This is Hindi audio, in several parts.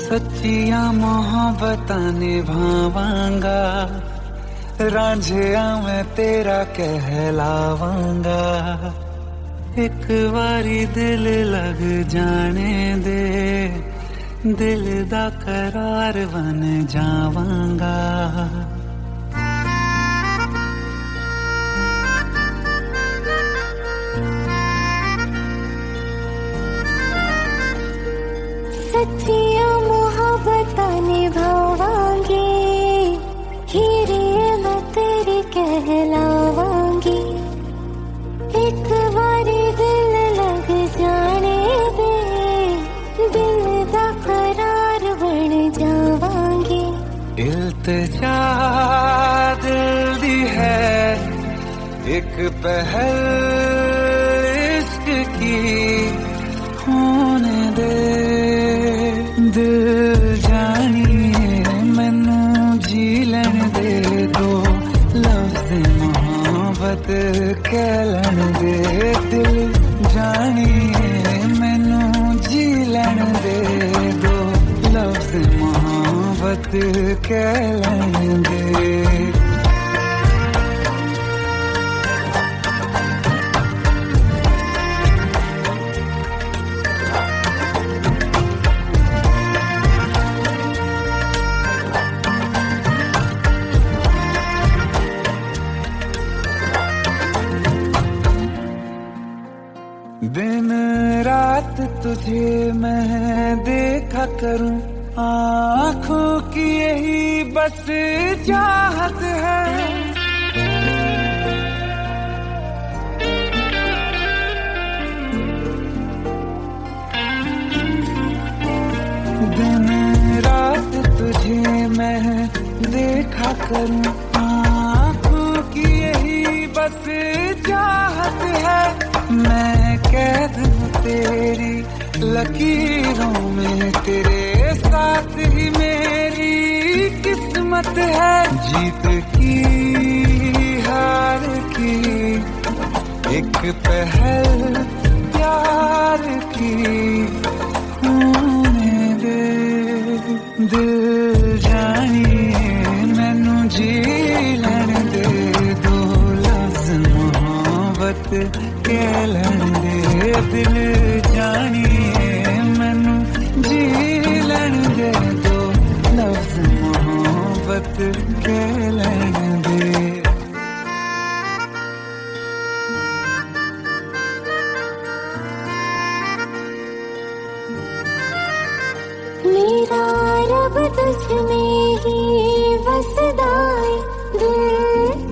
सच्चिया मोहब्बतां निभावांगा, रांझिया मैं तेरा कहलावांगा। एक बारी दिल लग जाने दे, दिल दा करार बन जावांगा। सच्चिया मोहब्बतां निभावांगी, हीरे मैं तेरी कहलावांगी। एक बारी दिल लग जाने दे, दिल दा करार बन जावांगी। इल्तिजा दिल दी है एक पहल इश्क की, होने दे दिल जानिए मैनू जी लैन दे दो, लफ्ज़ मोहब्बत कह लैन दे। दिल जानिए मैनू जी लैन दे दो, लफ्ज़ मोहब्बत कह लैन दे। दिन रात तुझे मैं देखा करूं, आँखों की यही बस चाहत है। दिन रात तुझे मैं देखा करूं, आँखों की यही बस चाहत है। मैं कैद हूँ तेरी लकीरों में, तेरे साथ ही मेरी किस्मत है। जीत की हार की एक पहल प्यार की, होने दे दिल जानिए मैनू जी लैन दे दो, लफ्ज़ मोहब्बत कह लैन दे। दिल जानिए मैनू जी लैन दे दो, लफ्ज़ मोहब्बत कह लैन दे। मेरा रब तुझ में ही बसदा है, दिल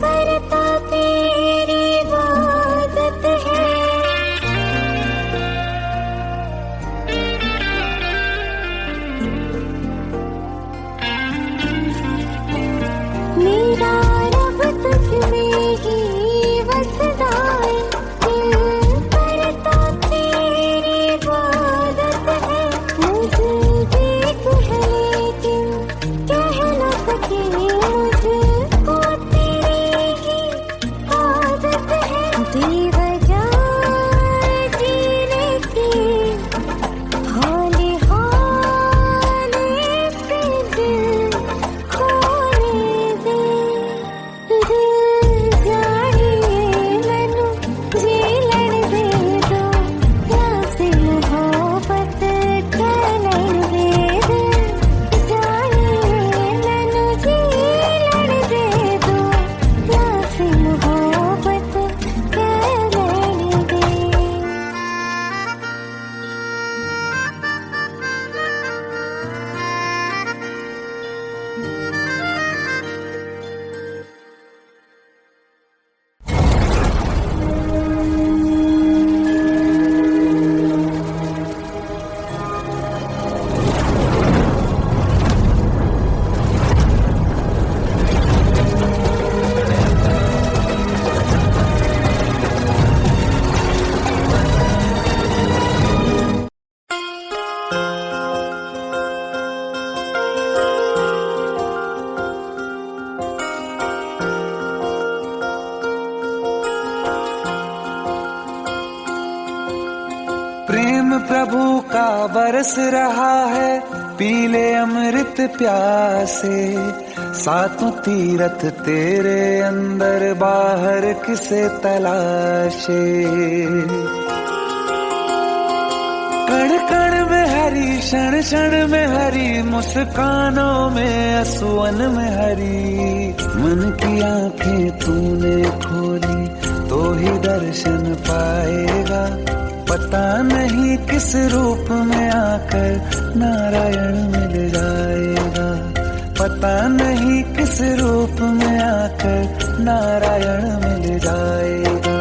करता तेरी इबादत है। मेरा रब तुझ में ही बसदा है, दिल करता तेरी इबादत है। मुझे देख है लेकिन कह न सके, मुझको तेरी ही आदत है। बेवजह जीने की हाले हाले से दिल खोने दे। दिल जानिए मैनू जी लैन दे दो, लफ्ज़ मोहब्बत कह लैन दे। दिल जानिए मैनू जी लैन दे दो, लफ्ज़ मोहब्बत कह लैन दे। प्रेम प्रभु का बरस रहा है, पीले अमृत प्यासे, सातों तीरथ तेरे अंदर, बाहर किसे तलाशे। कण कण में हरी, क्षण क्षण में हरी, मुस्कानों में असुवन में हरी। मन की आंखें तूने खोली तो ही दर्शन पाएगा, पता नहीं किस रूप में आकर नारायण मिल जाएगा। पता नहीं किस रूप में आकर नारायण मिल जाएगा।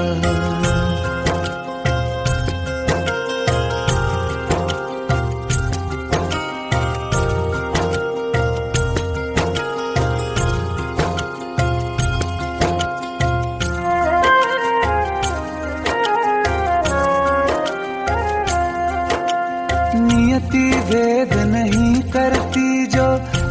नियति भेद नहीं करती, जो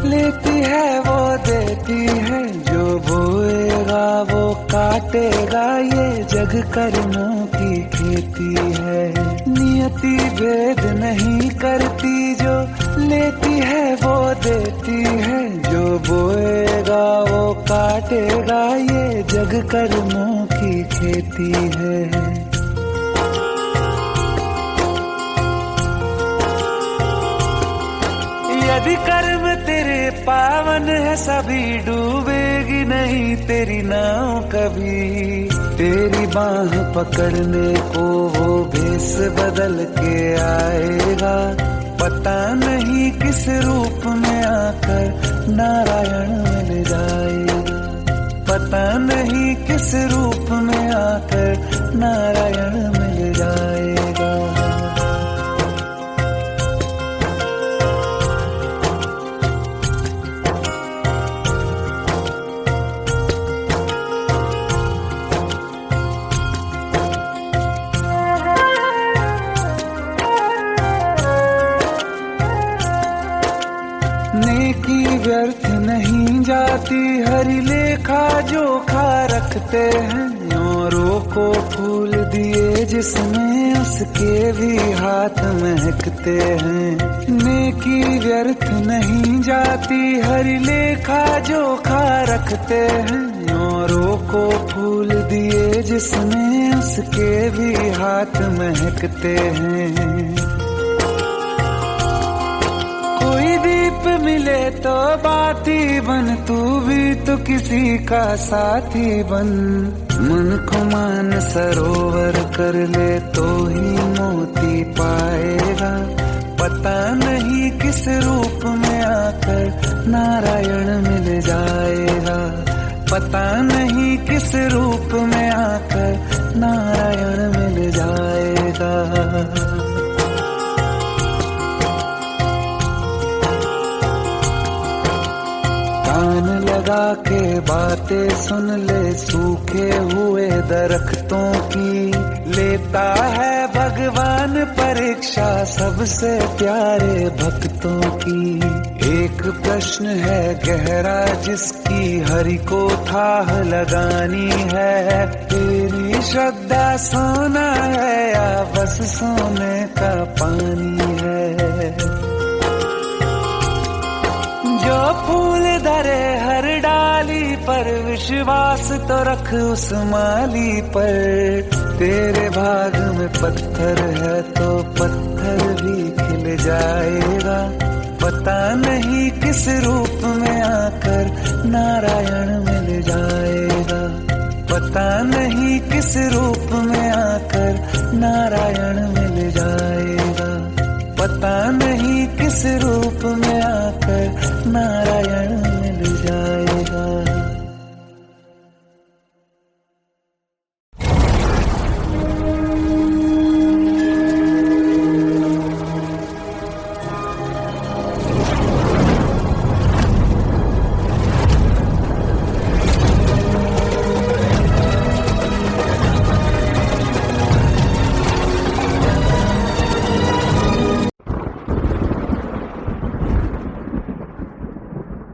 लेती है वो देती है। जो बोएगा वो काटेगा, ये जग कर्मों की खेती है। नियति भेद नहीं करती, जो लेती है वो देती है। जो बोएगा वो काटेगा, ये जग कर्मों की खेती है। यदि कर्म तेरे पावन है, सभी डूबेगी नहीं तेरी नाव कभी। तेरी बाह पकड़ने को वो भेष बदल के आएगा, पता नहीं किस रूप में आकर नारायण मिल जाएगा। पता नहीं किस रूप में आकर नारायण मिल जाएगा। नेकी व्यर्थ नहीं जाती, हरि लेखा जोखा रखते हैं। औरों को फूल दिए जिसमें, उसके भी हाथ महकते हैं। नेकी व्यर्थ नहीं जाती, हरि लेखा जोखा रखते हैं। औरों को फूल दिए जिसमें, उसके भी हाथ महकते हैं। कोई दीप मिले तो बाती बन, तू भी तो किसी का साथी बन। मन को मान सरोवर कर ले तो ही मोती पाएगा, पता नहीं किस रूप में आकर नारायण मिल जाएगा। पता नहीं किस रूप में आकर नारायण मिल जाएगा। कान लगा के बातें सुन ले सूखे हुए दरख्तों की, लेता है भगवान परीक्षा सबसे प्यारे भक्तों की। एक प्रश्न है गहरा जिसकी हरि को थाह लगानी है, तेरी श्रद्धा सोना है या बस सोने का पानी है। जो फूल धरे हर डाली पर, विश्वास तो रख उस माली पर। तेरे भाग में पत्थर है तो पत्थर भी खिल जाएगा, पता नहीं किस रूप में आकर नारायण मिल जाएगा। पता नहीं किस रूप में आकर नारायण मिल जाएगा। पता नहीं किस रूप में आकर नारायण मिल जाएगा।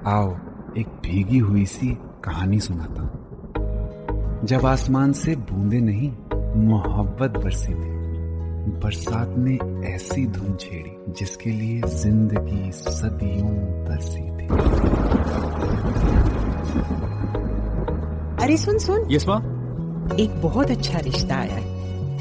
आओ एक भीगी हुई सी कहानी सुनाता हूं। जब आसमान से बूंदे नहीं मोहब्बत बरसी थी, बरसात ने ऐसी धुन छेड़ी जिसके लिए जिंदगी सदियों तरसी थी। अरे सुन सुन, यस माँ। एक बहुत अच्छा रिश्ता आया है,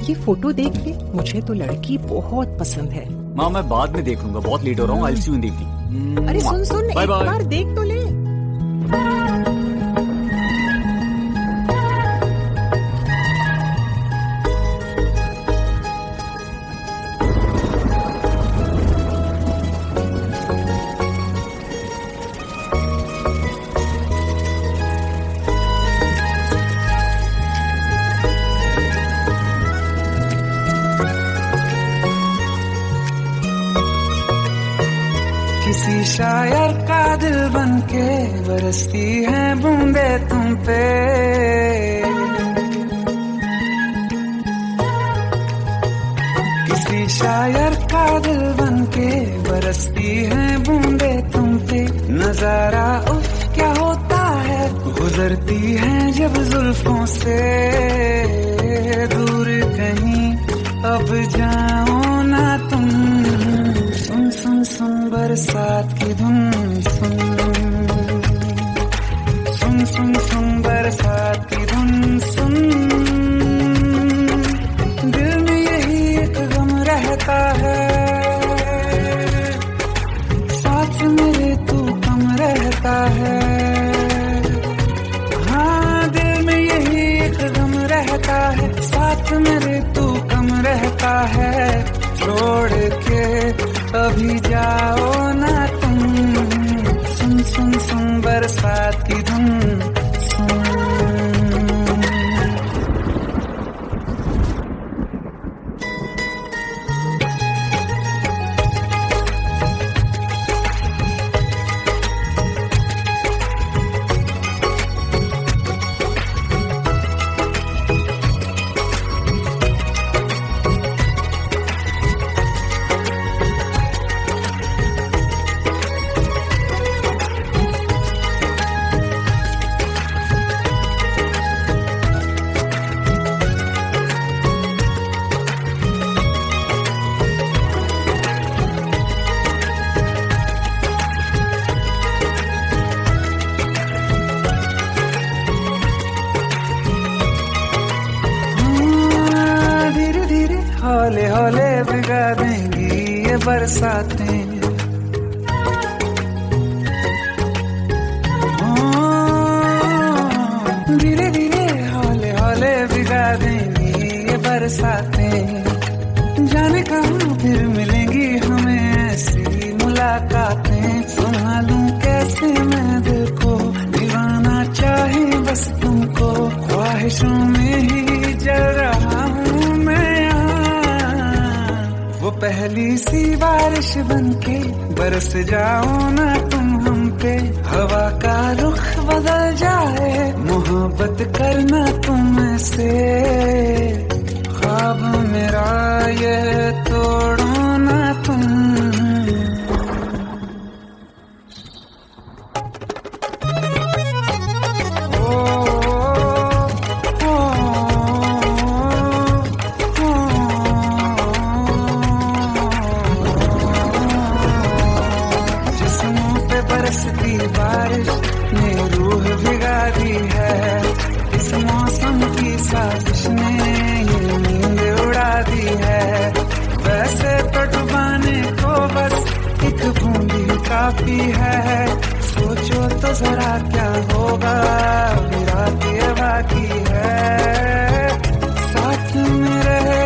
ये फोटो देख ले। मुझे तो लड़की बहुत पसंद है। माँ मैं बाद में देख लूंगा, बहुत लेट हो रहा हूँ। आई सी यू इन द इवनिंग। अरे सुन सुन, बाय एक बाय। बार देख तो ले। किसी शायर का दिल बनके बरसती है बूंदे तुम पे। किसी शायर का दिल बनके बरसती है बूंदे तुम पे। नजारा उफ क्या होता है, गुजरती है जब जुल्फों से। दूर कहीं अब जाओ ना तुम, सुन सुन सुन बरसात की धुन। सुन सुन सुन सुन बरसात की धुन। सुन दिल में यही एक गम रहता है, साथ मेरे तू कम रहता है। हाँ दिल में यही एक गम रहता है, साथ मेरे तू कम रहता है। छोड़ के अभी जाओ ना तुम, सुन सुन सुन बरसात की धुन। सुन हौले हौले भिगा देंगी ये बरसातें। धीरे धीरे हौले हौले भिगा देंगी ये बरसातें। जाने कहाँ फिर मिलेंगी हमें ऐसी मुलाकातें। संभालूं कैसे मैं दिल को, दीवाना चाहे बस तुमको। ख्वाहिशों में ही जल रहा हूँ मैं। वो पहली सी बारिश बनके बरस जाओ ना तुम हम पे। हवा का रुख बदल जाए, मोहब्बत करना तुम से। ख्वाब मेरा ये तोड़ो ना तुम। बरसती बारिश ने रूह भिगा दी है। इस मौसम की साजिश ने ये नींद उड़ा दी है। वैसे तो डुबाने को बस एक बूंदी काफी है। सोचो तो जरा क्या होगा, अभी रात ये बाकी है। साथ में रहे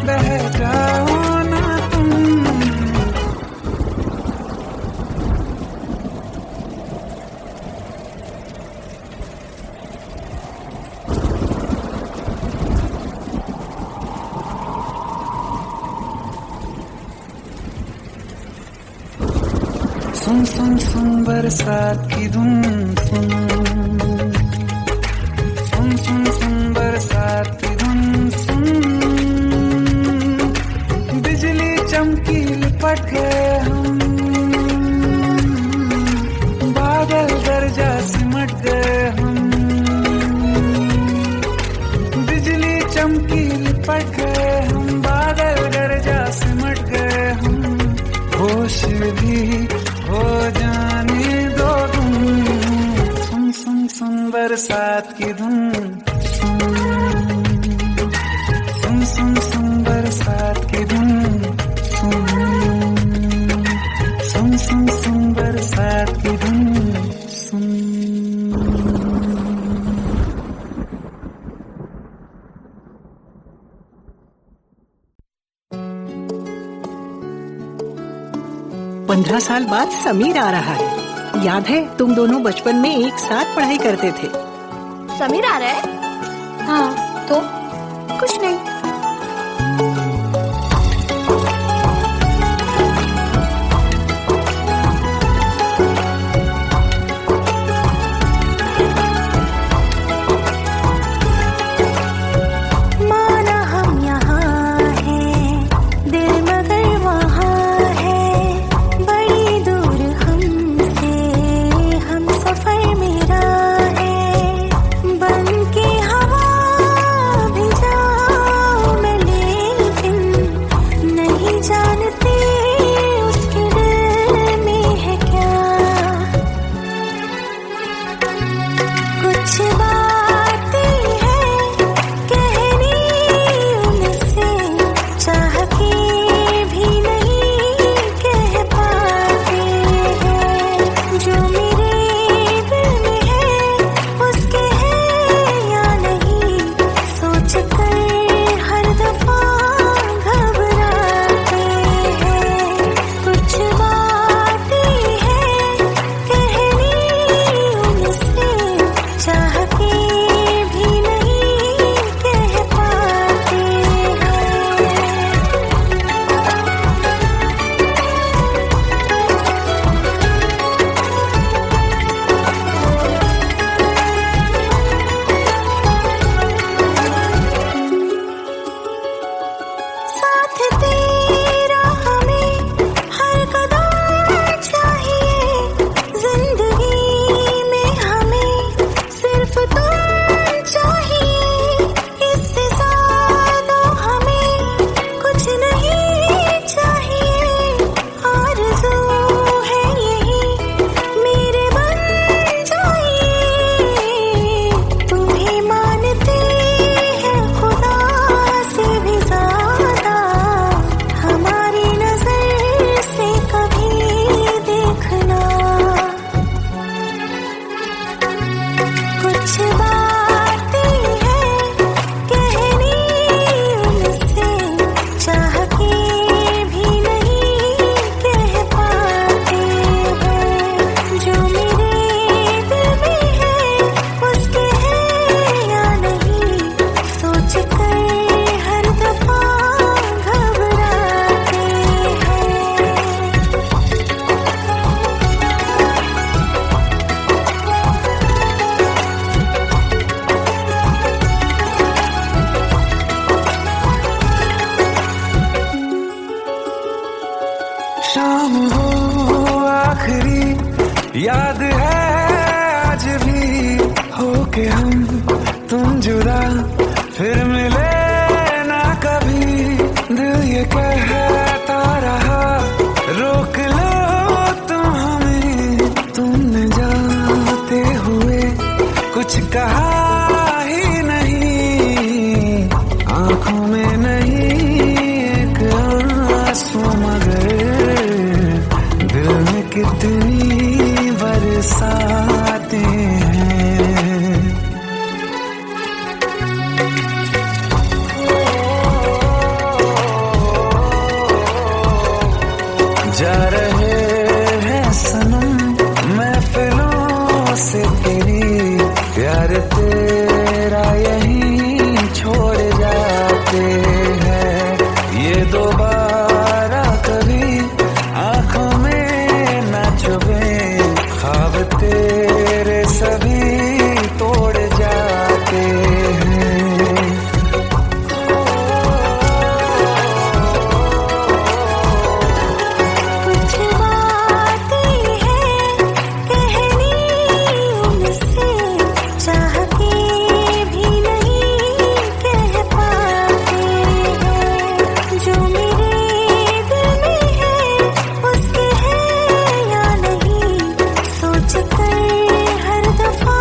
बह जाओ ना तुम। सुन सुन सुन बरसात की धुन। सुन सुन सुन सुन बरसात की धुन। सुन बिजली चमकी लिपट गए हम, बादल गरजा सिमट गए हम। बिजली चमकी लिपट गए हम, बादल गर 15 साल बाद समीर आ रहा है। याद है तुम दोनों बचपन में एक साथ पढ़ाई करते थे। समीर आ रहा है? हाँ तो कुछ नहीं। माना हम यहाँ हैं, दिल मगर वहाँ है, बड़ी दूर हमसे हम सफर मेरा है। बन के हवा भी जाऊं मैं, लेकिन नहीं जानती उसके दिल में है क्या। कुछ बातें हैं कहनी उनसे, चाह के भी नहीं कह पाते हैं। जो मेरे दिल में है उसके है या नहीं, सोच कर हर दफा घबराते हैं। कुछ बातें हैं कहनी उनसे, चाह के भी नहीं कह पाते हैं। साथ तेरा हमें हर कदम चाहिए, जिंदगी में हमें सिर्फ तुम चाहिए। इससे ज्यादा हमें कुछ नहीं चाहिए। आरज़ू है यही मेरे बन जाइए। तुम्हें मानते हैं खुदा से भी ज्यादा, हमारी नजर से कभी देखना। कुछ बातें हैं कहनी उनसे, चाह के भी नहीं कह पाते हैं। जो मेरे दिल में है उसके है या नहीं, सोच कर हर दफा घबराते हैं। शाम हो आखिरी याद है आज भी, होके हम तुम जुदा फिर मिले ना कभी। दिल ये कहता रहा रोक लो तुम हमें, तुमने जाते हुए कुछ कहा ही नहीं। आंखों में नहीं एक आंसू, मगर दिल में कितनी बरसाते हैं। जा रहे हैं सनम महफिलों से तेरी, प्यार तेरा यहीं छोड़ जाते हैं। ये दोबारा कभी आंखों में न चुभे, ख्वाब तेरे सभी तोड़ जाते हैं। कुछ बातें हैं कहनी उनसे, चाह के भी नहीं कह पाते हैं। जो मेरे दिल में है उसके है या नहीं, सोच कर हर दफा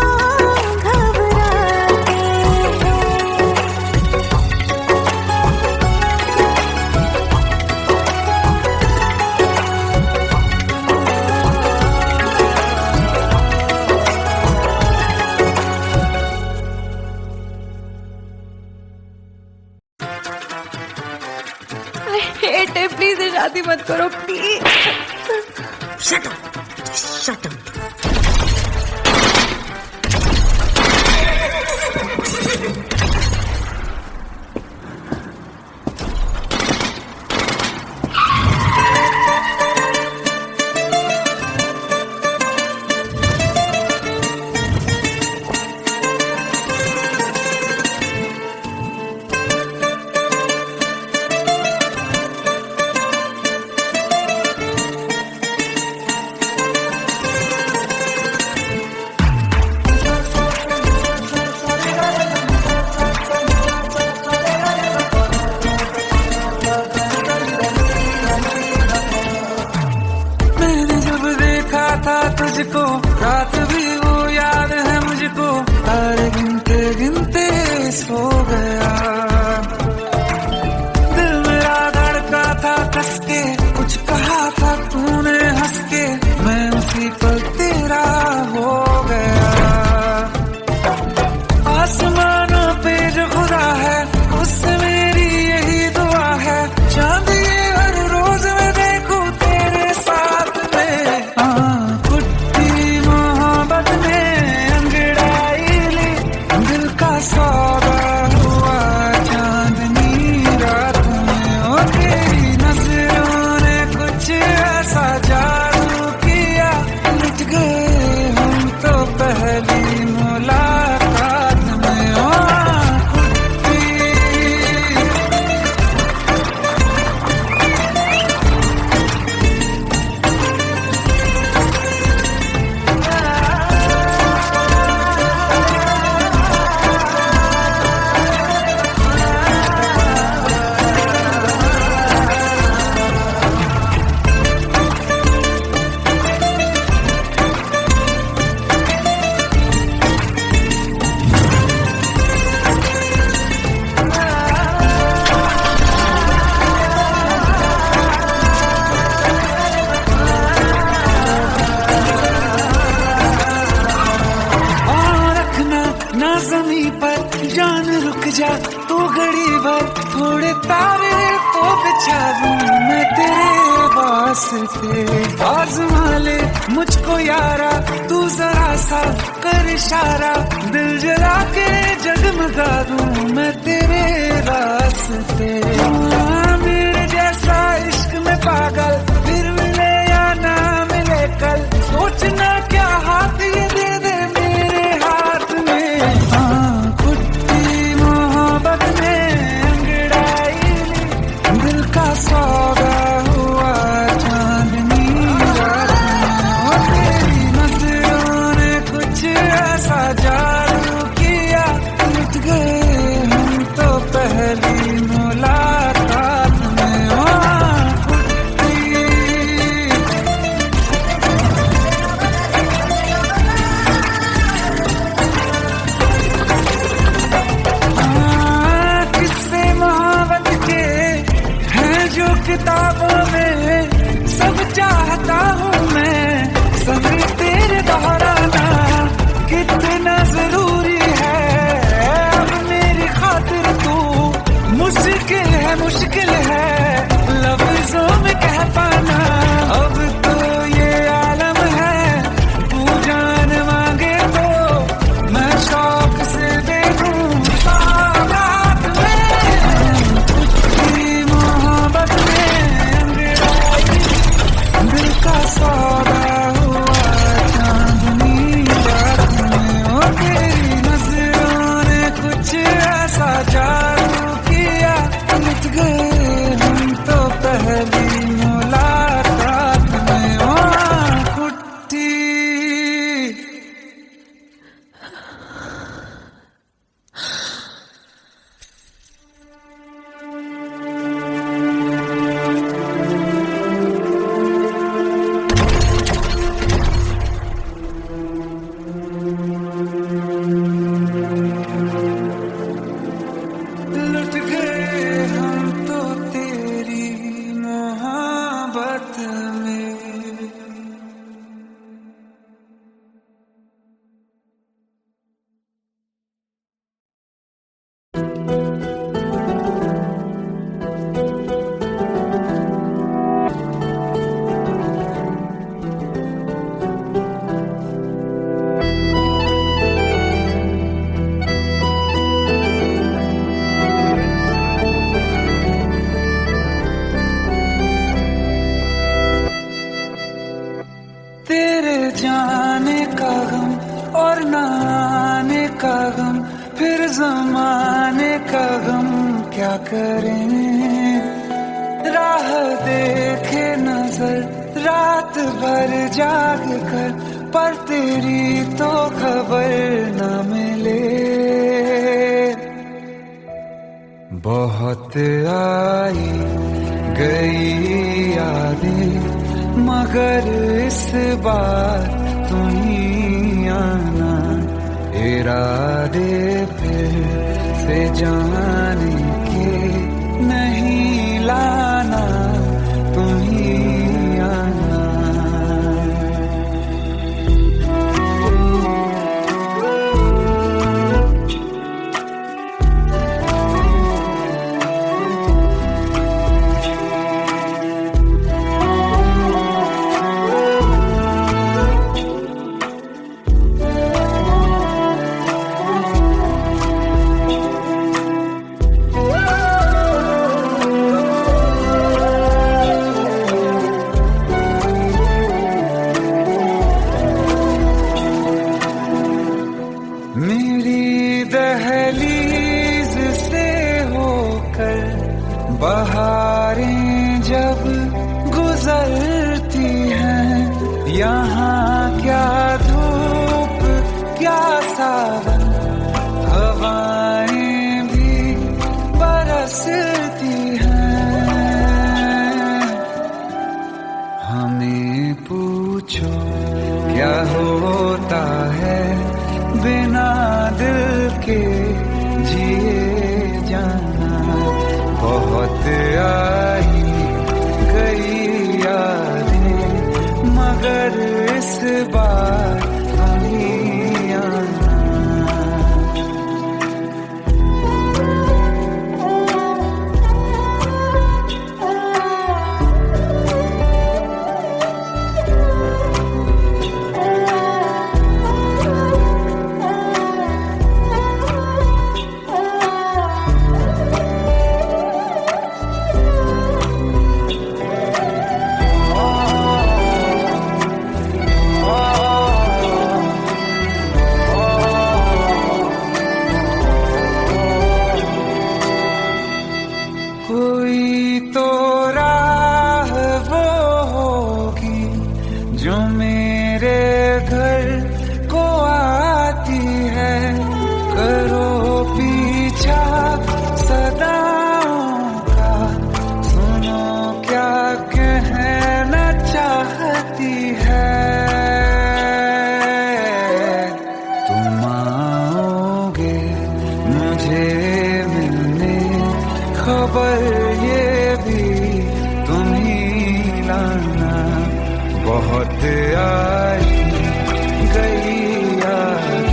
घबराते हैं। प्लीज शादी मत करो please. Shut up. Just shut up. तुझको रात भी वो याद है मुझको, तारे गिनते गिनते सो गया। दिल मेरा धड़का था कस के, कुछ कहा था तूने हंस के, मैं उसी पल तेरा हो गया। आसमानों पे जो खुदा है उससे मेरी यही दुआ है, चांद ये हर रोज मैं देखूं तेरे साथ में। सौदा हुआ चांदनी रात में, और तेरी नजरों ने कुछ ऐसा जादू किया, लुट गए हम तो पहली मुलाकात में। ज़मीं पर जान रुक जा तू घड़ी भर, थोड़े तारे तो बिछा दूं मैं तेरे वास्ते। आज़मा ले मुझको यारा तू जरा सा कर इशारा, दिल जला के जगमगा दूं मैं तेरे रास्ते। मेरे जैसा इश्क में पागल फिर मिले या ना मिले कल, सोचना क्या हाथ ये दे दे मेरे हाथ में। कुट्टी मोहब्बत में अंगड़ाई ली, दिल का सौदा हुआ चांदनी रात में, और तेरी नजरों ने कुछ ऐसा जादू किया, लुट गए हम तो पहली मुलाकात में। किताबों में सब चाहता हूँ मैं, सभी तेरे दोहराना कितना जरूरी है। अब मेरी खातिर तू मुश्किल है लफ्जों में कह पाना। अब तो ये आलम है तू जान मांगे तो मैं शौक से देखूं बारात में। तुझकी मोहब्बत में दिल का सौदा हुआ चांदनी जाने का गम और न आने का गम, फिर जमाने का गम क्या करें। राह देखे नजर रात भर जाग कर, पर तेरी तो खबर न मिले। बहुत आई गई यादें, मगर इस बार तुम ही आना। इरादे फिर से जाने के नहीं लाना, तुम ही आना। मेरी दहलीज से होकर बहारें जब गुजरती हैं, यहाँ क्या धूप क्या सावन, हवाएं भी बरसती हैं। हमें पूछो क्या होता है बिना दिल के जिए जाना। बहुत आई गई यादें, मगर इस बार तुम ही आना। कोई तो राह वो होगी जो मेरे घर को आती है। करो पीछा सदाओं का, सुनो क्या कहना चाहती है। तुम आओगे मुझे मिलने, खबर ये भी तुम ही लाना। बहुत आई गई यादें,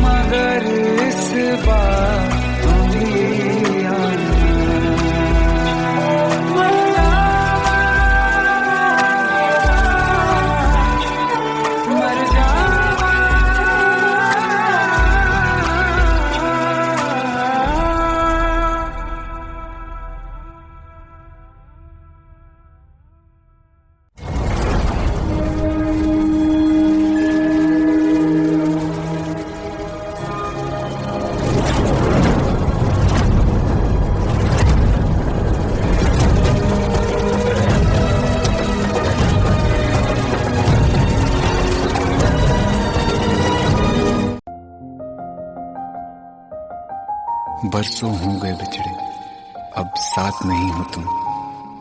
मगर इस बार तुम ही आना। मर जावा, मर जावा। बरसों हो गए बिछड़े, अब साथ नहीं हो तुम।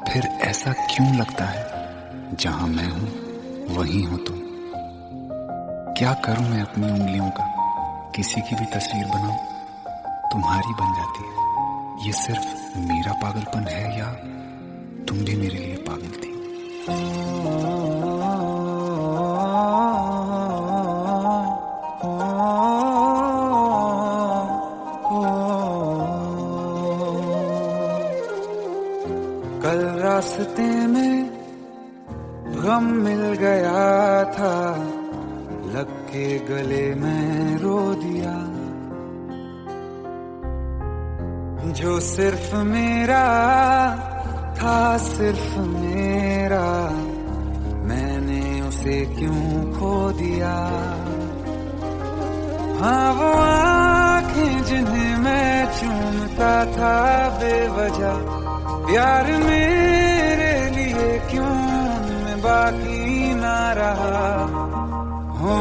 फिर ऐसा क्यों लगता है, जहां मैं हूं वहीं हो तुम। क्या करूं मैं अपनी उंगलियों का, किसी की भी तस्वीर बनाऊं तुम्हारी बन जाती है। ये सिर्फ मेरा पागलपन है या तुम भी मेरे लिए पागल थी। कल रास्ते में गम मिल गया था, लग के गले में रो दिया। जो सिर्फ मेरा था, सिर्फ मेरा, मैंने उस से क्यों खो दिया। हाँ वो आंखें जिन्हें मैं चूमता था बेवजह, प्यार मेरे लिए क्यों उनमें बाकी ना रहा। हो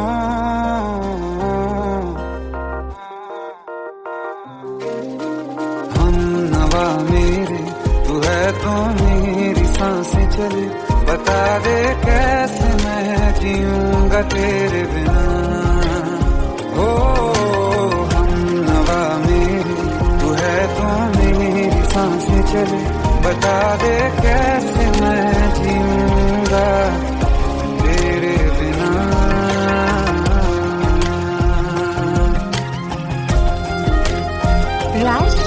हम नवा मेरे तू है तो मेरी सांसें चले, बता दे कैसे मैं जीऊंगा तेरे बिना। हो हम नवा मेरे तू है तो मेरी सांसें चले, बता दे कैसे मैं जीऊंगा तेरे बिना। राज,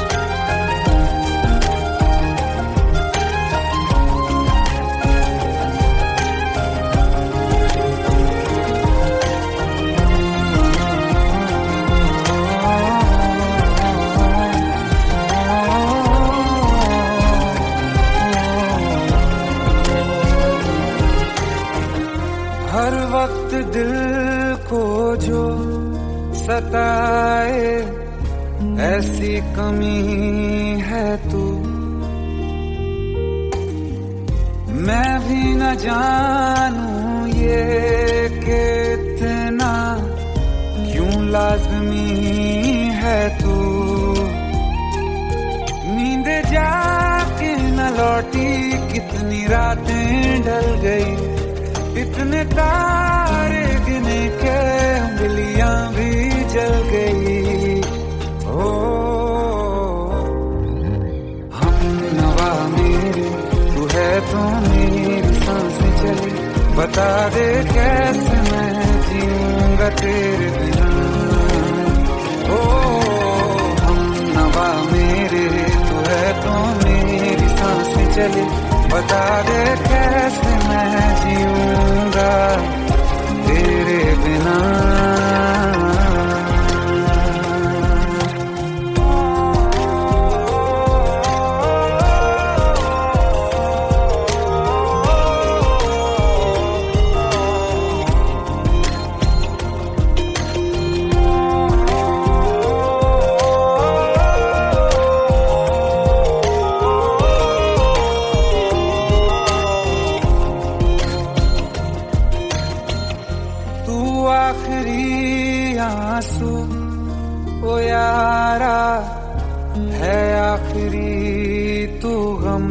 हर वक्त दिल को जो सताए ऐसी कमी है तू, मैं भी न जानूं ये कि इतना क्यों लाज़मी है तू। नींद जाके न लौटी कितनी रातें ढल गई, इतने तारे गिने के उंगलियां भी जल गई। ओ हम नवा मेरे तू है तो मेरी सांसें चले, बता दे कैसे मैं जीऊंगा तेरे बिना। ओ हम नवा मेरे तू है तो मेरी सांसें चले, बता दे कैसे मैं जीऊंगा तेरे बिना। आखिरी आंसू ओ यारा है, आखिरी तू गम।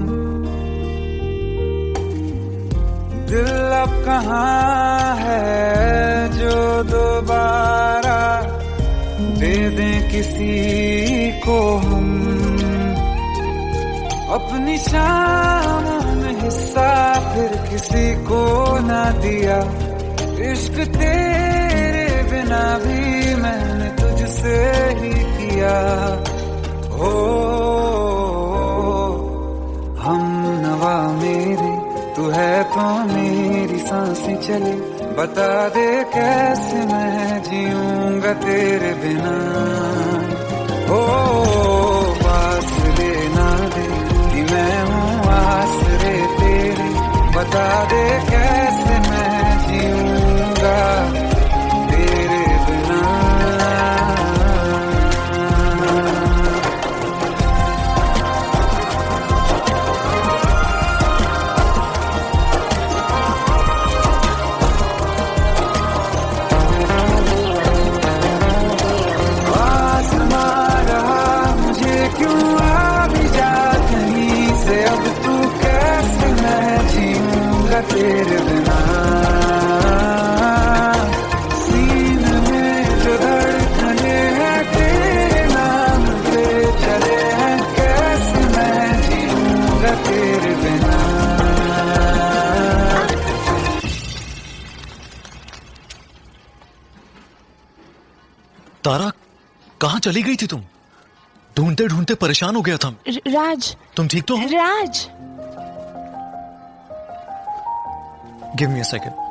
दिल अब कहाँ है जो दोबारा दे दें किसी को हम। अपनी शामों में हिस्सा फिर किसी को ना दिया, इश्क तेरे बिना भी मैंने तुझसे ही किया। हो हम नवा मेरे तू है तो मेरी सांसें चले, बता दे कैसे मैं जीऊंगा तेरे बिना। हो फासले ना दे कि मैं हूँ आसरे तेरे, बता दे कैसे मैं जीऊंगा तेरे बिना। आसमां रहा मुझे क्यों आ भी जा कहीं से, अब तू कैसे मैं जीऊंगा तेरे बिना। सीने में जो धड़कने हैं तेरे नाम पे चले हैं, कैसे मैं जीऊंगा तेरे बिना। तारा, कहाँ चली गई थी तुम? ढूंढते ढूंढते परेशान हो गया था। राज, तुम ठीक तो हो? Raj, give me a second.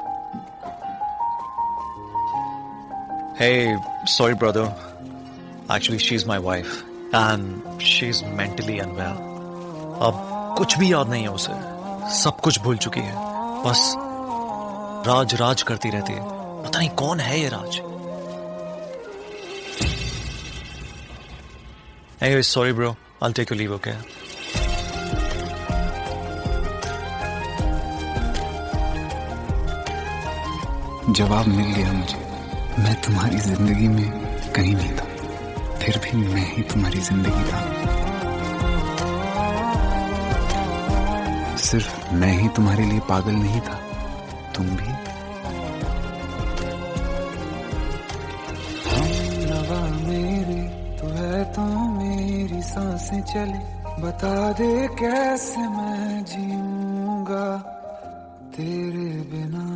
Hey, sorry brother. Actually, she's my wife and she's mentally unwell. अब कुछ भी याद नहीं है उसे, सब कुछ भूल चुकी है। बस राज राज करती रहती है। पता नहीं कौन है ये राज। Anyway, sorry bro, I'll take your leave, okay? जवाब मिल गया मुझे। मैं तुम्हारी जिंदगी में कहीं नहीं था, फिर भी मैं ही तुम्हारी जिंदगी था। सिर्फ मैं ही तुम्हारे लिए पागल नहीं था, तुम भी। हमनवा मेरी तू है तो मेरी सांसें चले, बता दे कैसे मैं जीऊंगा तेरे बिना।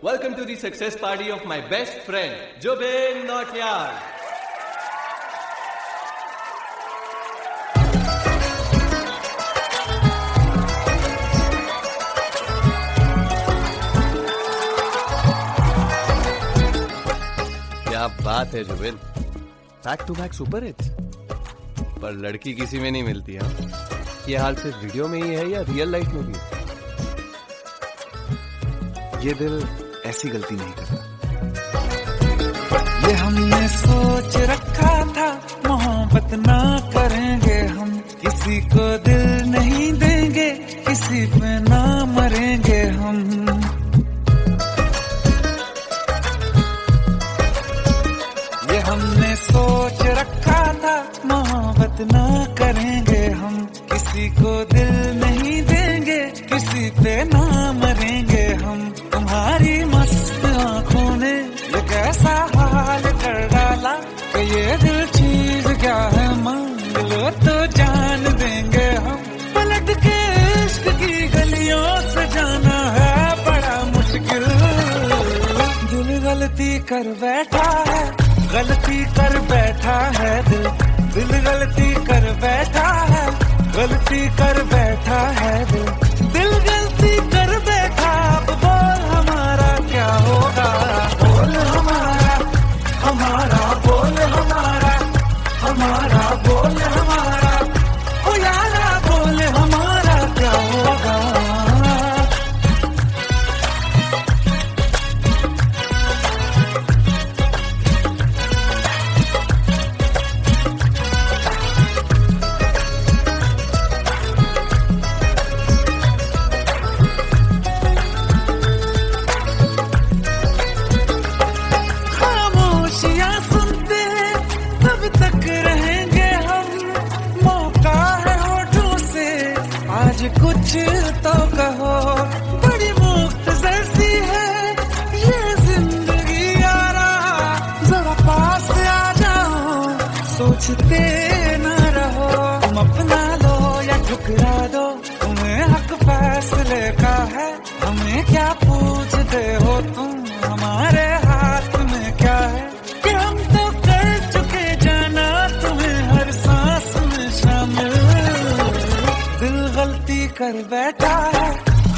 Welcome to the success party of my best friend, Jobin Notyard. क्या बात है Jubin, back to back super hits. पर लड़की किसी में नहीं मिलती है। ये हाल सिर्फ वीडियो में ही है या रियल लाइफ में भी? ये दिल ऐसी गलती नहीं करता। ये हमने सोच रखा था मोहब्बत ना करेंगे हम, किसी को दिल नहीं देंगे, किसी पे ना मरेंगे हम। ये हमने सोच रखा था मोहब्बत ना करेंगे हम, किसी को दिल नहीं देंगे, किसी पे ना मरेंगे हम। तुम्हारी मस्त आंखों ने ये कैसा हाल कर डाला कि ये दिल चीज क्या है मांग लो तो जान देंगे हम। पलट के इश्क की गलियों से जाना है बड़ा मुश्किल। दिल गलती कर बैठा है, गलती कर बैठा है दिल, दिल गलती कर बैठा है, गलती कर बैठा है दिल, दिल गलती कर बैठा। अब बोल हमारा क्या होगा, बोल हमारा, हमारा बोल हमारा, हमारा बोल हमारा, ओ यारा बोल हमारा क्या होगा। कुछ तो कहो, बड़ी मुख्तसर सी है ये जिंदगी यारा, जरा पास आ जाओ, सोचते न रहो। तुम अपना लो या ठुकरा दो, तुम्हें हक फैसले का है, हमें क्या पूछते हो तुम, हमारे हाथ में क्या है कि हम तो कर चुके जाना तुम्हें हर सांस में शामिल। दिल गलती कर बैठा है,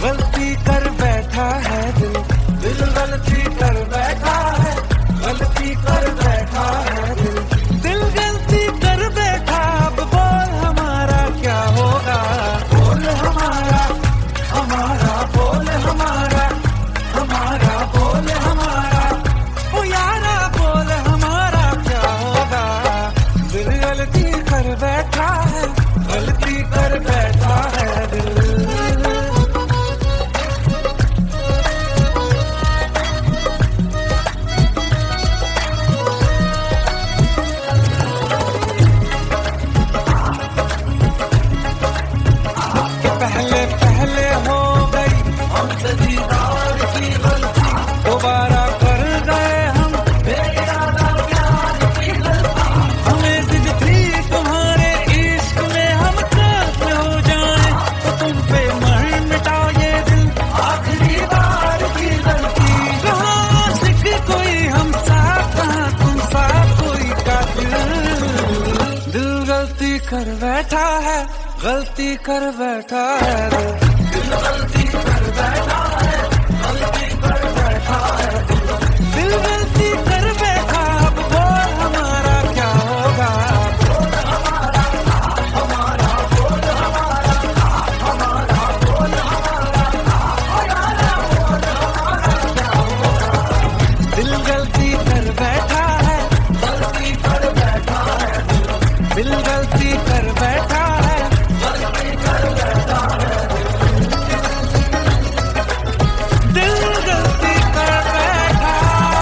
गलती कर बैठा है दिल, दिल गलती कर बैठा है, गलती कर बैठा है दिल, दिल गलती कर बैठा। अब बोल हमारा क्या होगा, बोल हमारा, हमारा बोल हमारा, हमारा बोल हमारा, ओ यारा बोल हमारा क्या होगा। दिल गलती कर बैठा है, गलती कर बैठा है दिल। कर बैठा है, गलती कर बैठा है, दिल गलती कर बैठा है, गलती कर बैठा है, दिल गलती कर बैठा। अब बोल हमारा क्या होगा, दिल गलती कर बैठा है, गलती कर बैठा है, दिल गलती कर बैठा है, गलती कर बैठा है, दिल गलती कर बैठा है।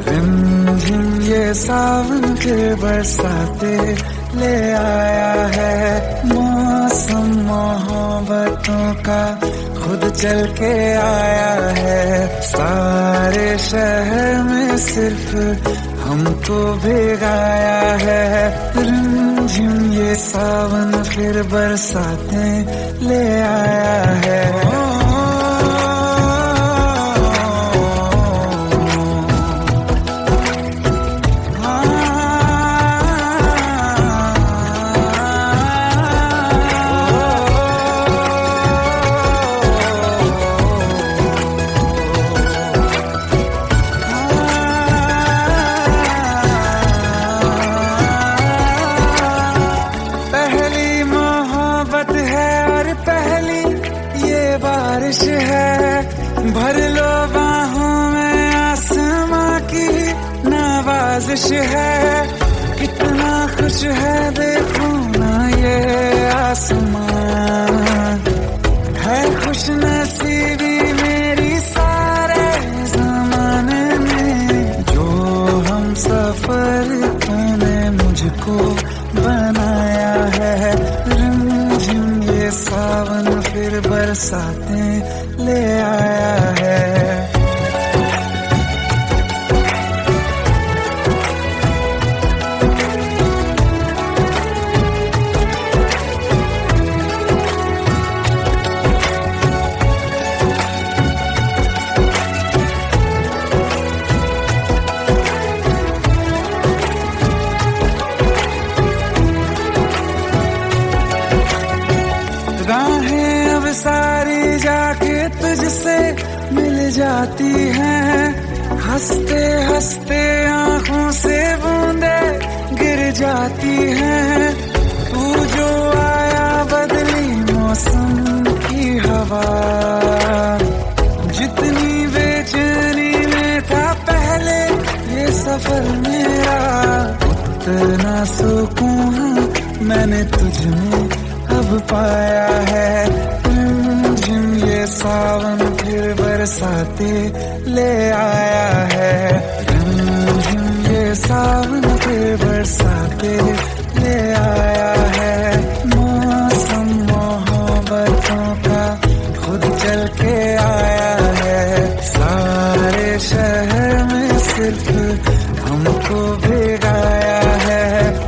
रिमझिम ये सावन के बरसाते ले आया है, मौसम मोहब्बतों का खुद चल के आया है। सारे शहर में सिर्फ हमको भिगाया है, रिमझिम ये सावन फिर बरसाते ले आया है। पहली मोहब्बत है और पहली ये बारिश है, भर लो बाहों में आसमां की नवाजिश है। कितना खुश है देखो ना ये आसमान, है खुश नसीबी मेरी सारे जमाने में, जो हम सफर तूने मुझको बनाया है। रिमझिम ये सावन फिर बरसाते ले आया है। राहें अब सारी जाके तुझसे मिल जाती हैं, हंसते हंसते आंखों से बूंदे गिर जाती हैं। तू जो आया बदली मौसम की हवा, जितनी बेचैनी में था पहले ये सफर मेरा, उतना सुकून मैंने तुझ में अब पाया है। रिमझिम ये सावन फिर बरसाते ले आया है, रिमझिम ये सावन फिर बरसाते ले आया है। मौसम मोहब्बतों का खुद चल के आया है, सारे शहर में सिर्फ हमको भिगाया है।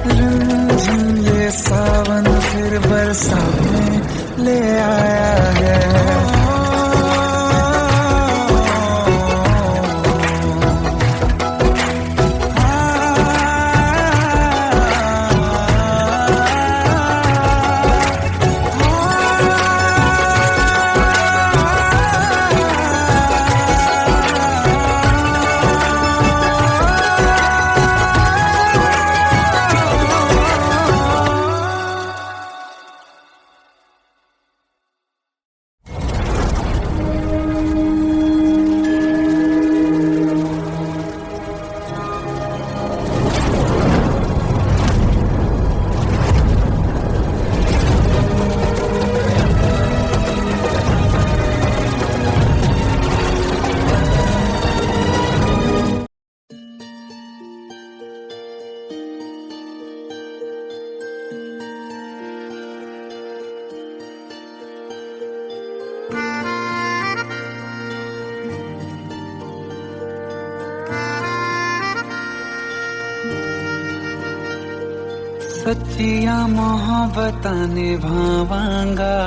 रिमझिम ये सावन फिर बरसाते ले आया है। सच्चिया मोहब्बतां निभावांगा,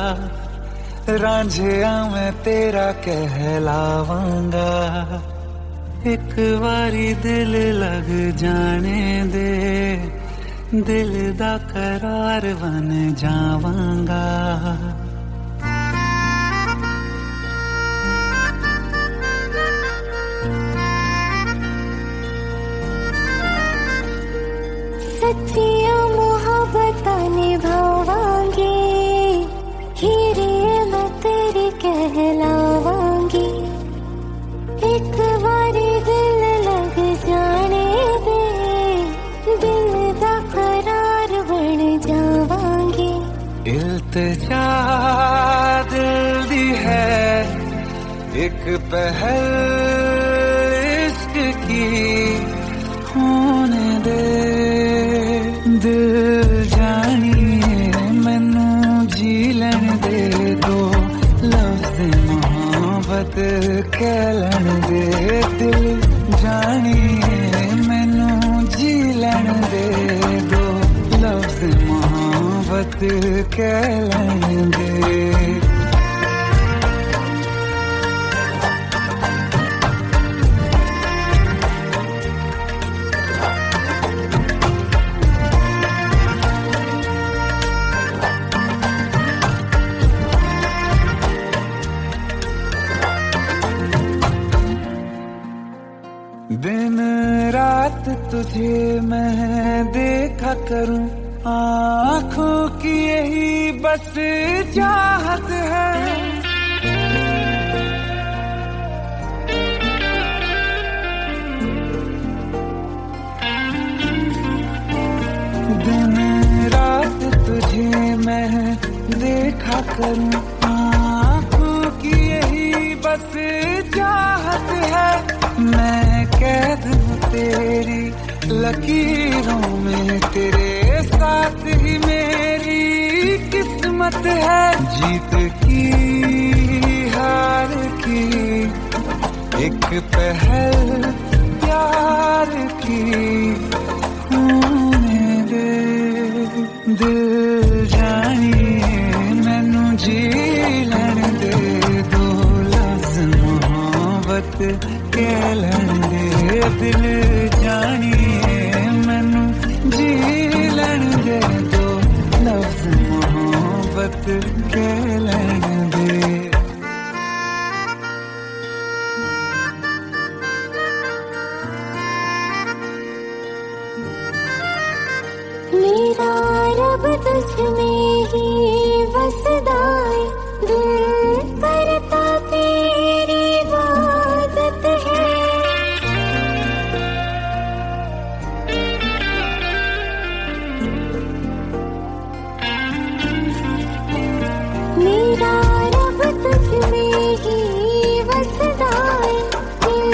रांझिया मैं तेरा कहलावांगा। एक बारी दिल लग जाने दे, दिल दा करार बन जावांगा। सच्चिया मोहब्बतां निभावांगी, हीरे मैं तेरी कहलावांगी। एक बारी दिल लग जाने दे, दिल दा करार बन जावांगी। इल्तिजा दिल दी है एक पहल इश्क की, होने दे दिल जानिए मैनू जी लैन दे दो, लफ्ज़ मोहब्बत कह लैन दे। दिल जानिए मैनू जी लैन दे दो, लफ्ज़ मोहब्बत कह लैन दे। दिन रात तुझे मैं देखा करूं, आँखों की यही बस चाहत है। दिन रात तुझे मैं देखा करूं, आँखों की यही बस चाहत है। मैं कैद हूँ तेरी लकीरों में, तेरे साथ ही मेरी किस्मत है। जीत की हार की एक पहल प्यार की, होने दे दिल जानिए मैनू जी लैन दे दो, लफ्ज़ मोहब्बत कह लैन दे। दिल जानिए मैनू जी लैन दे दो, लफ्ज़ मोहब्बत कह लैन दे। मेरा रब तुझ में ही बसदा है, दिल करता तेरी इबादत है। मेरा रब तुझ में ही बसदा है, दिल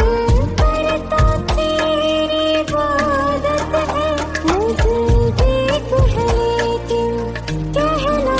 करता तेरी इबादत है। मुझे देख है लेकिन कह न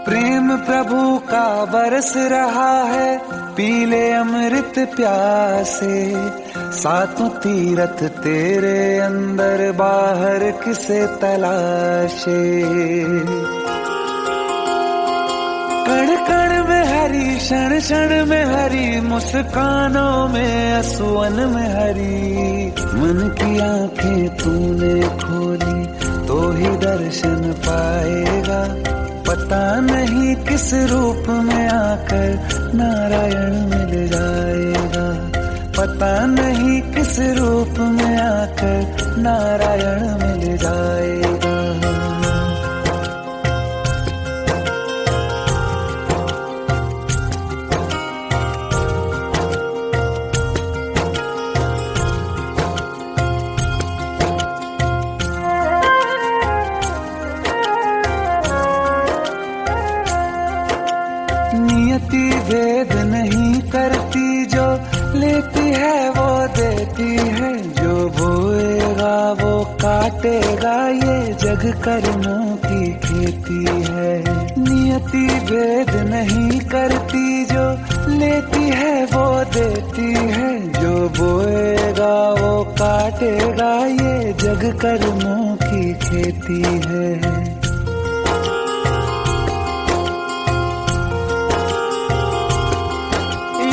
प्रेम प्रभु का बरस रहा है, पीले अमृत प्यासे। सातों तीरथ तेरे अंदर, बाहर किसे तलाशे। कण कण में हरी, क्षण क्षण में हरी, मुस्कानों में असुवन में हरी। मन की आंखें तूने खोली तो ही दर्शन पाएगा। पता नहीं किस रूप में आकर नारायण मिल जाएगा। पता नहीं किस रूप में आकर नारायण मिल जाएगा। नियति भेद नहीं करती, जो लेती है वो देती है। जो बोएगा वो काटेगा, ये जग कर्मों की खेती है। नियति भेद नहीं करती, जो लेती है वो देती है। जो बोएगा वो काटेगा, ये जग कर्मों की खेती है।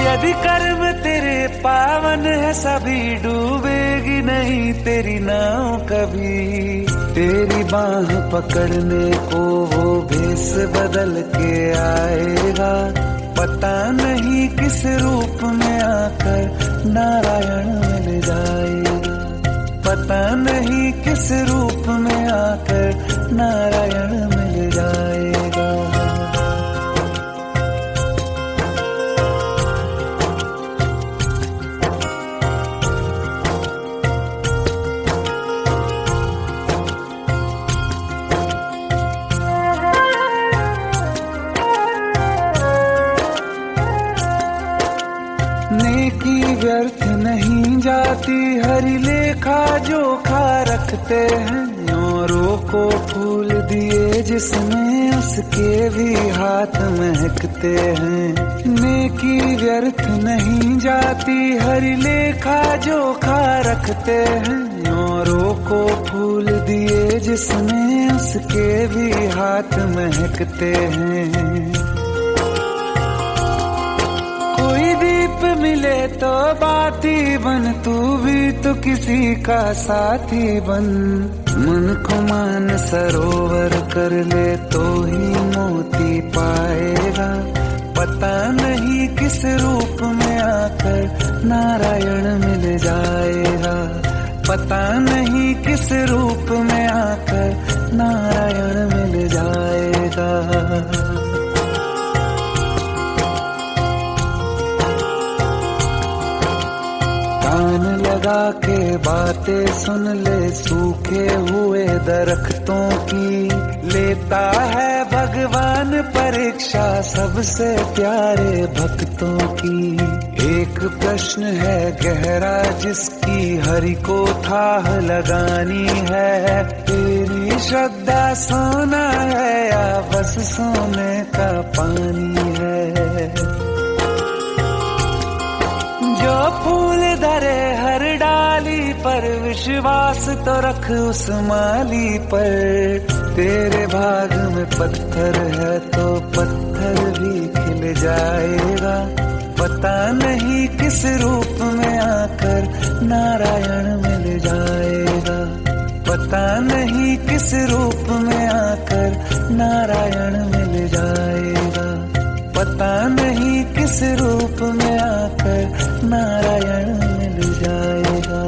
यदि कर्म तेरे पावन है, सभी डूबेगी नहीं तेरी नाव कभी। तेरी बाह पकड़ने को वो भेष बदल के आएगा। पता नहीं किस रूप में आकर नारायण मिल जाएगा। पता नहीं किस रूप में आकर नारायण मिल जाएगा। नेकी व्यर्थ नहीं जाती, हरि लेखा जोखा रखते हैं। औरों को फूल दिए जिसमें, उसके भी हाथ महकते हैं। नेकी व्यर्थ नहीं जाती, हरि लेखा जोखा रखते हैं। औरों को फूल दिए जिसमें, उसके भी हाथ महकते हैं। कोई दीप मिले तो बाती बन, तू भी तो किसी का साथी बन। मन को मान सरोवर कर ले तो ही मोती पाएगा। पता नहीं किस रूप में आकर नारायण मिल जाएगा। पता नहीं किस रूप में आकर नारायण मिल जाएगा। कान लगा के बातें सुन ले, सूखे हुए दरख्तों की। लेता है भगवान परीक्षा सबसे प्यारे भक्तों की। एक प्रश्न है गहरा जिसकी हरि को थाह लगानी है। तेरी श्रद्धा सोना है या बस सोने का पानी है। जो फूल धरे हर डाली पर, विश्वास तो रख उस माली पर। तेरे भाग में पत्थर है तो पत्थर भी खिल जाएगा। पता नहीं किस रूप में आकर नारायण मिल जाएगा। पता नहीं किस रूप में आकर नारायण मिल जाएगा। पता नहीं किस रूप में आकर नारायण मिल जाएगा।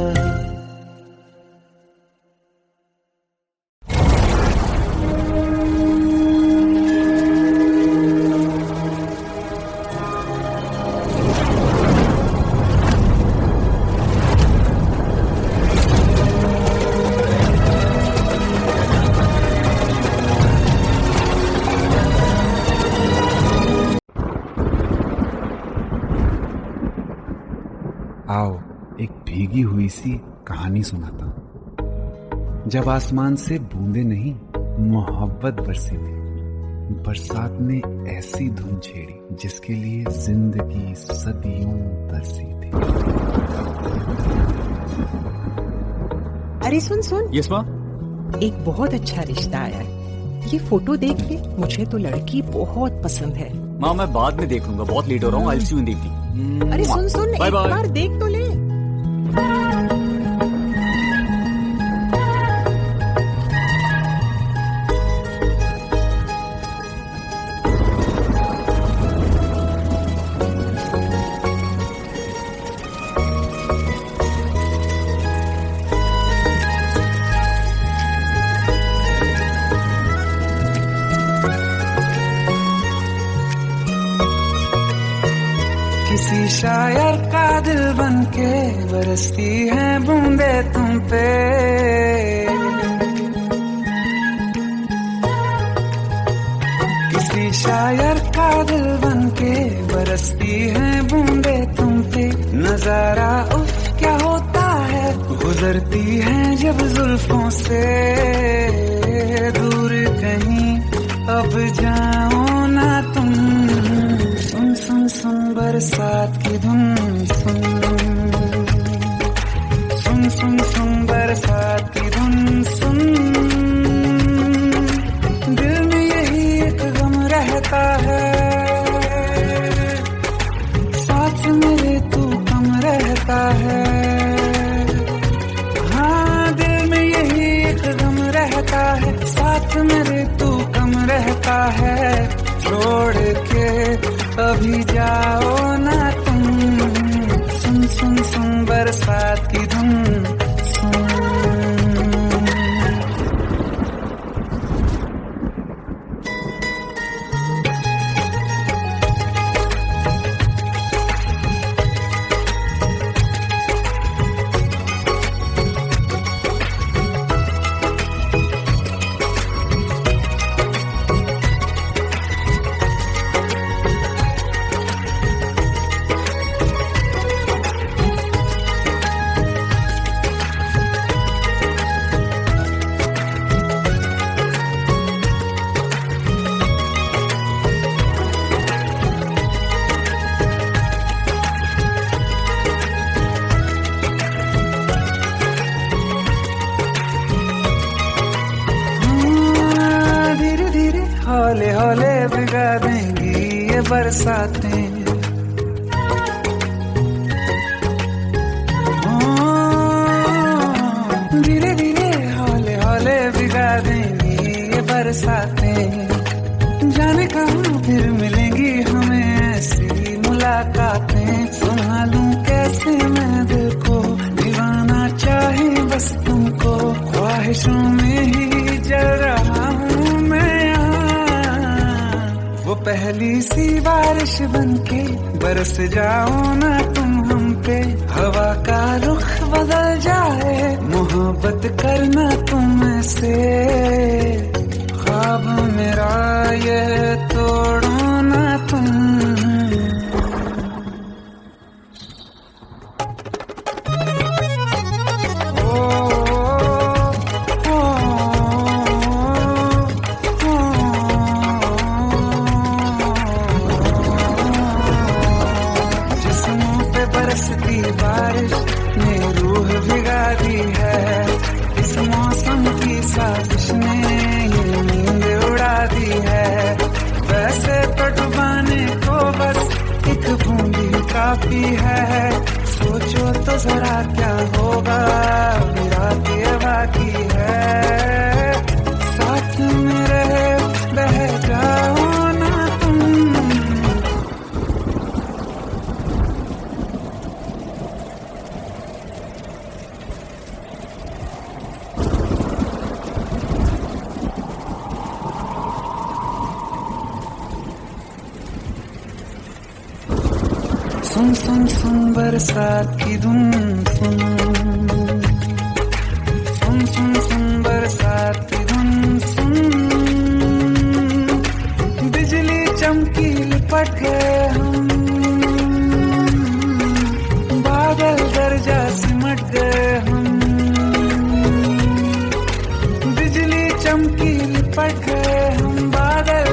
आओ एक भीगी हुई सी कहानी सुनाता हूं। जब आसमान से बूंदे नहीं मोहब्बत बरसी थी, बरसात ने ऐसी धुन छेड़ी जिसके लिए जिंदगी सदियों तरसी थी। अरे सुन सुन, यस माँ। एक बहुत अच्छा रिश्ता आया है। ये फोटो देख के मुझे तो लड़की बहुत पसंद है। माँ मैं बाद में देख लूंगा, बहुत लेट हो रहा हूँ। आई सी यू इन द इवनिंग। अरे सुन सुन, बाय एक बाय। बार देख तो ले। किसी शायर का दिल बनके बरसती है बूंदे तुम पे। किसी शायर का दिल बनके बरसती है बूंदे तुम पे। नजारा उफ क्या होता है, गुजरती है जब जुल्फों से। दूर कहीं अब जाओ ना तुम, सुन सुन सुन बरसात की धुन। सुन सुन सुन सुन बरसात की धुन। सुन दिल में यही एक गम रहता है, साथ मेरे तू कम रहता है। हाँ दिल में यही एक गम रहता है, साथ मेरे तू कम रहता है। छोड़ के अभी जाओ ना तुम, सुन सुन सुन बरसात की धुन। सुन हौले हौले भिगा देंगी ये बरसातें। धीरे धीरे हौले हौले भिगा देंगी ये बरसातें। जाने कहाँ फिर मिलेंगी हमें ऐसी मुलाकातें। संभालूं कैसे मैं दिल को, दीवाना चाहे बस तुमको। ख्वाहिशों में ही जल रहा हूँ मैं। वो पहली सी बारिश बनके बरस जाओ ना तुम हम पे। हवा का रुख बदल जाए, मोहब्बत करना तुम से। ख्वाब मेरा ये तोड़ो ना तुम। बरसती बारिश ने रूह भिगा दी है। इस मौसम की साजिश ने ये नींद उड़ा दी है। वैसे तो डुबाने को बस एक बूंदी काफी है। सोचो तो जरा क्या होगा, रात ये बाकी है। साथ में रहे बह जाओ ना तुम। सुन सुन सुन बरसात की धुन। सुन सुन सुन सुन बरसात की धुन। सुन बिजली चमकी लिपट गए हम, बादल गरजा सिमट गए हम। बिजली चमकी लिपट गए हम, बादल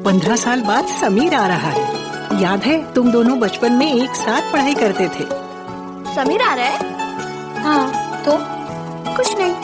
15 साल बाद समीर आ रहा है। याद है तुम दोनों बचपन में एक साथ पढ़ाई करते थे। समीर आ रहा है? हाँ, तो कुछ नहीं।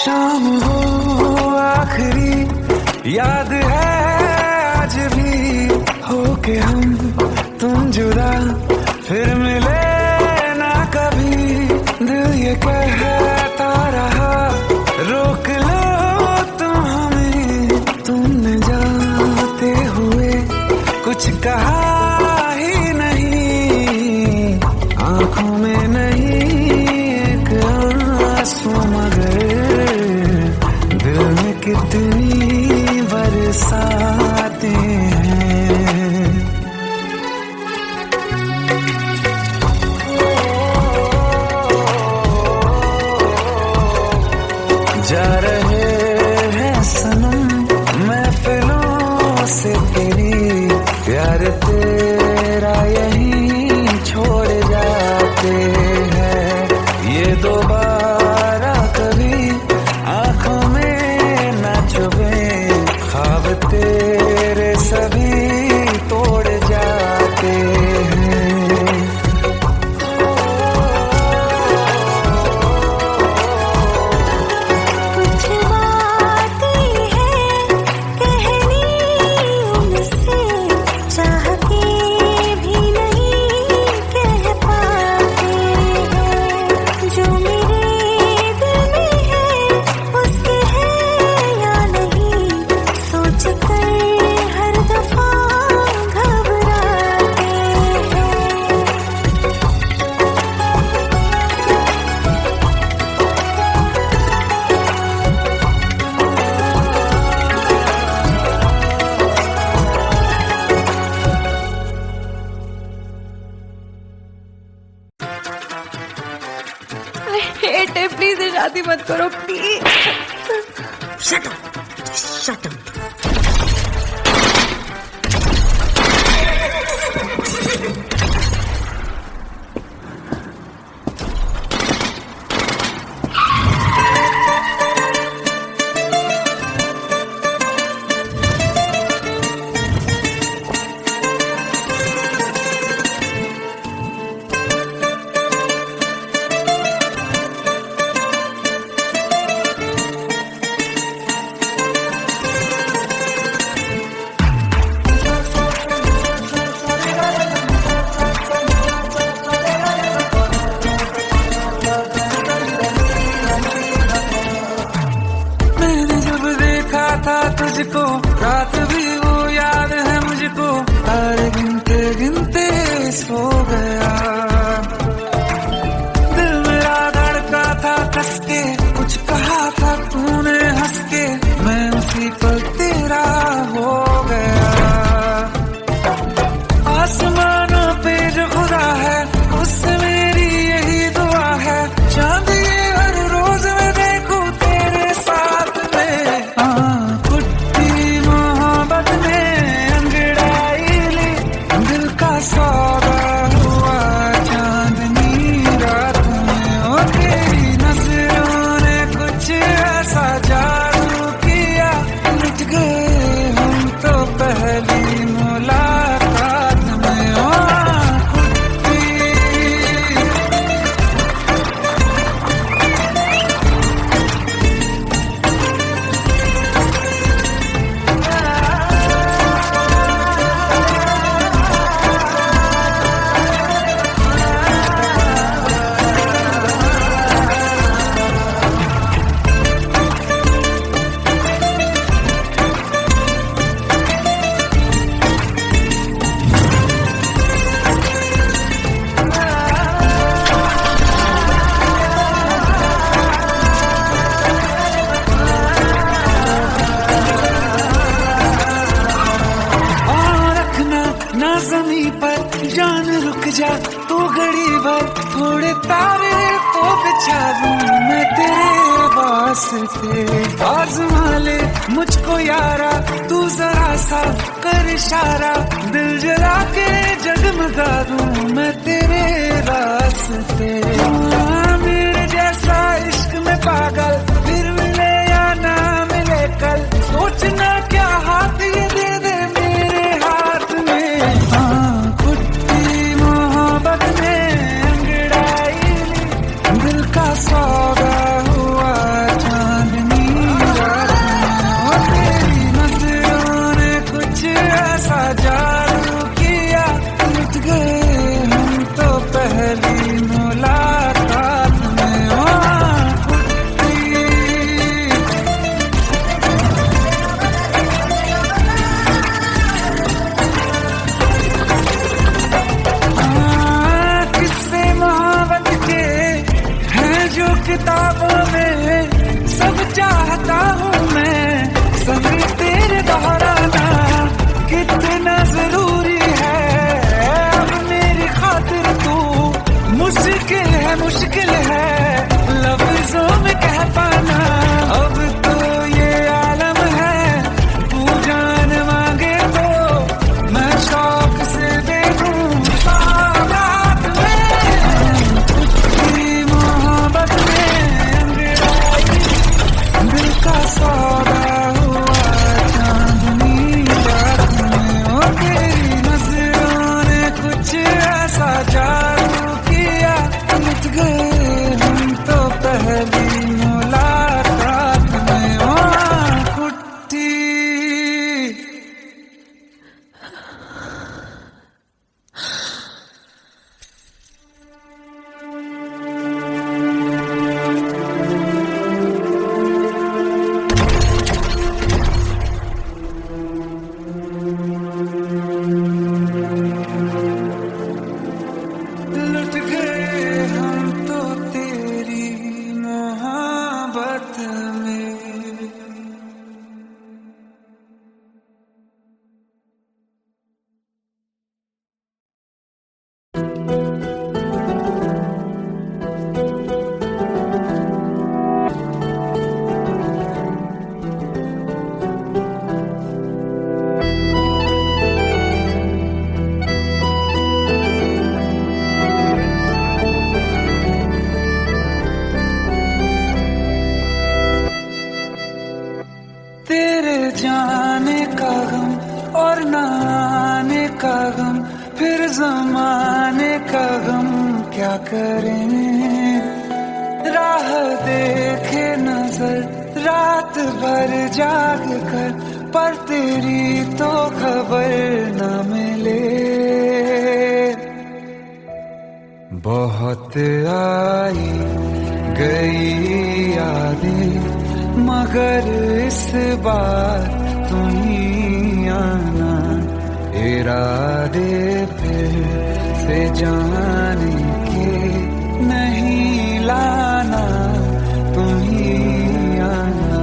शाम हो आखिरी याद है आज भी होके हम तुम जुदा फिर मिले ना कभी। दिल ये कहता रहा रोक लो तुम हमें, तुमने जाते हुए कुछ कहा ही नहीं। आंखों में नहीं एक आंसू मगर दिल में कितनी बरसाते हैं। जा रहे हैं सनम महफिलों से तेरी, प्यार तेरा यहीं छोड़ जाते हैं। ये दोबारा कभी आंखों में न चुभे, ख्वाब तेरे सभी तोड़ जाते हैं। कुछ बातें हैं कहनी उनसे, चाह के भी नहीं कह पाते हैं। जो मेरे दिल में है उसके है या नहीं, सोच कर हर दफा घबराते हैं। I hate it, please शादी मत करो please. Shut up. Shut up. तुझको रात भी वो याद है मुझको, तारे गिनते गिनते सो गया। दिल मेरा धड़का था कस के, कुछ कहा था तूने हंस के, मैं उसी पल तेरा हो गया। आसमानों पे जो खुदा है उससे मेरी यही दुआ है, चांद ये हर रोज मैं देखूं तेरे साथ में। सौदा हुआ चांदनी रात में, ओ तेरी नजरों ने कुछ ऐसा जादू किया, लुट गए हम तो पहली मुलाकात में। ओ ना ज़मीं पर जान रुक जा तू घड़ी भर, थोड़े तारे तो बिछा दूं मैं तेरे वास्ते। आज़मा ले मुझको यारा तू जरा सा कर इशारा, दिल जला के जगमगा दूं मैं तेरे रास्ते। मेरे जैसा इश्क में पागल फिर मिले या ना मिले कल, सोचना क्या हाथ ये दे दे मेरे हाथ में। कुट्टी मोहब्बत में अंगड़ाई ली, दिल का सौदा हुआ चांदनी रात में, और तेरी नजरों ने कुछ ऐसा जादू किया, लुट गए हम तो पहली मुलाकात में। किताबों में सब चाहता हूँ मैं, सब तेरे दोहराना कितना जरूरी है। अब मेरी खातिर तू मुश्किल है लफ्जों में कह पाना। अब तो ये आलम है तू जान मांगे तो मैं शौक से देखूं साथ में। कुछ मोहब्बत में दिल का ना आने का गम, फिर जमाने का गम क्या करें। राह देखे नजर रात भर जाग कर, पर तेरी तो खबर न मिले। बहुत आई गई यादें, मगर इस बार तुम ही आना। इरादे फिर से जाने के नहीं लाना, तुम ही आना।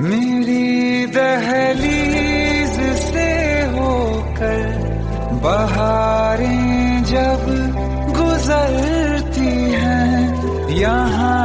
मेरी दहलीज से होकर बहारें जब गुजरती हैं, यहाँ